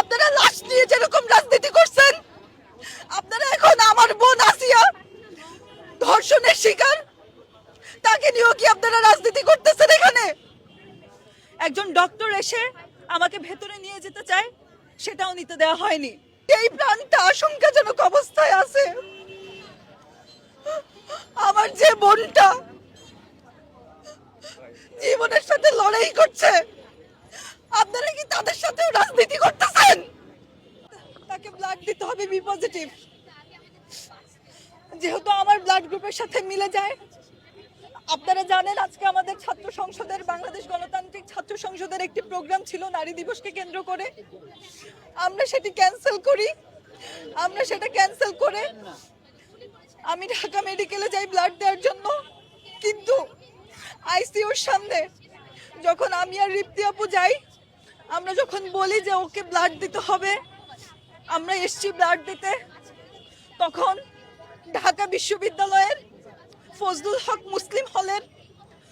আপনারা লাশ নিয়ে যেরকম রাজনীতি করছেন, আপনারা এখন আমার বোন আসিয়া ধর্ষণের শিকার, তাকে নিয়েও কি আপনারা রাজনীতি করতেছেন? এখানে একজন ডক্টর এসে আমাকে ভেতরে নিয়ে যেতে চায়, সেটাও নিতে দেওয়া হয়নি। এই প্রাণটা আশঙ্কাজনক অবস্থায় আছে। আমার যে বোনটা জীবনের সাথে লড়াই করছে, আপনারা কি তাদের সাথেও রাজনীতি করতেছেন? তাকে ব্লাড দিতে হবে বি পজিটিভ, যেহেতু আমার ব্লাড গ্রুপের সাথে মিলে যায়। আপনারা জানেন আজকে আমাদের ছাত্র সংসদের, বাংলাদেশ গণতান্ত্রিক ছাত্র সংসদের একটি প্রোগ্রাম ছিল নারী দিবসকে কেন্দ্র করে। আমরা সেটা ক্যান্সেল করে আমি ঢাকা মেডিকেলে যাই ব্লাড দেওয়ার জন্য। কিন্তু আইসিইউর সামনে যখন আমি আর রিপ্তি আপু যাই, আমরা যখন বলি যে ওকে ব্লাড দিতে হবে, আমরা এসছি ব্লাড দিতে, তখন ঢাকা বিশ্ববিদ্যালয়ের ফজলুল হক মুসলিম হলের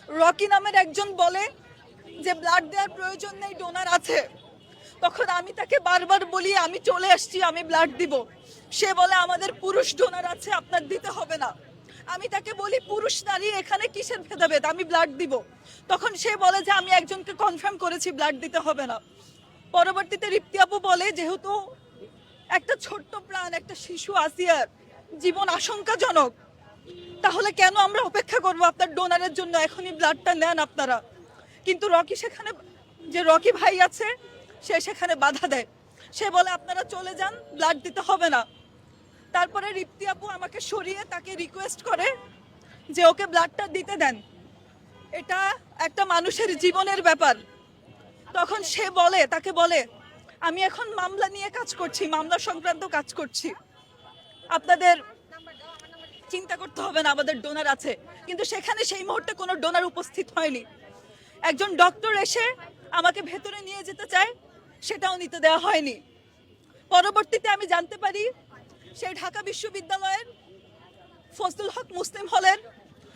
রকি নামের একজন বলে যে ব্লাড দেওয়ার প্রয়োজন নেই, ডোনার আছে। তখন আমি তাকে বারবার বলি আমি চলে আসছি, আমি ব্লাড দিব। সে বলে আমাদের পুরুষ ডোনার আছে, আপনার দিতে হবে না। আমি তাকে বলি পুরুষ নারী এখানে কিসের ভেদাভেদ, আমি ব্লাড দিব। তখন সে বলে যে আমি একজনকে কনফার্ম করেছি, ব্লাড দিতে হবে না। পরবর্তীতে রিপ্তি আপু বলে যেহেতু একটা ছোট্ট প্রাণ, একটা শিশু আসিয়ার জীবন আশঙ্কাজনক, তাহলে কেন আমরা অপেক্ষা করবো আপনার ডোনারের জন্য, এখনই ব্লাডটা নেন আপনারা। কিন্তু রকি ভাই আছে, সে সেখানে বাধা দেয়। সে বলে আপনারা চলে যান, ব্লাড দিতে হবে না। তারপরে রিপ্তি আপু আমাকে সরিয়ে তাকে রিকোয়েস্ট করে যে ওকে ব্লাডটা দিতে দেন, এটা একটা মানুষের জীবনের ব্যাপার। তখন সে তাকে বলে আমি এখন মামলা নিয়ে কাজ করছি, মামলা সংক্রান্ত কাজ করছি, আপনাদের চিন্তা করতে হবে না, আমাদের ডোনার আছে। কিন্তু সেখানে সেই মুহূর্তে কোনো ডোনার উপস্থিত হয়নি। একজন ডক্টর এসে আমাকে ভেতরে নিয়ে যেতে চায়, সেটাও নিতে দেওয়া হয়নি। পরবর্তীতে আমি জানতে পারি সেই ঢাকা বিশ্ববিদ্যালয়ের ফজলুল হক মুসলিম হলের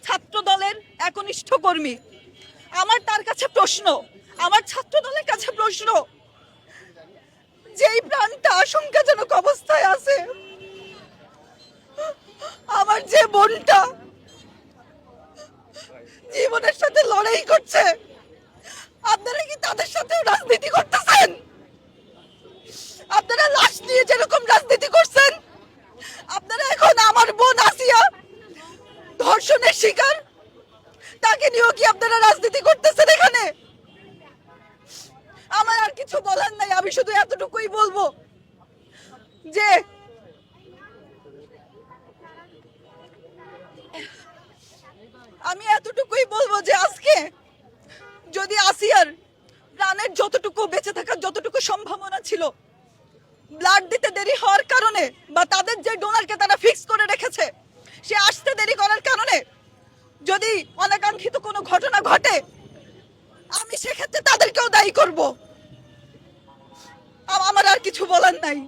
ছাত্র দলের একনিষ্ঠ কর্মী। আমার তার কাছে প্রশ্ন, আমার ছাত্র দলের কাছে প্রশ্ন, যেই প্রাণটা আশঙ্কাজনক অবস্থায় আছে, আমার যে বোনটা জীবনের সাথে লড়াই করছে, আপনারা কি তাদের সাথেও রাজনীতি করতেছেন? আপনারা লাশ নিয়ে যেরকম রাজনীতি করছেন, আপনারা এখন আমার বোন আসিয়া ধর্ষণের শিকার, তাকে নিয়েও কি আপনারা রাজনীতি করতেছেন? এখানে আমার আর কিছু বলার নাই, আমি শুধু এতটুকুই বলবো যে আজকে যদি আসিয়ার প্রাণের যতটুকু বেঁচে থাকার যতটুকু সম্ভাবনা ছিল, ব্লাড দিতে দেরি হওয়ার কারণে বা তাদের যে ডোনারকে তারা ফিক্স করে রেখেছে সে আসতে দেরি করার কারণে যদি অনাকাঙ্ক্ষিত কোনো ঘটনা ঘটে, আমি সেক্ষেত্রে তাদেরকেও দায়ী করব। আমার আর কিছু বলার নাই।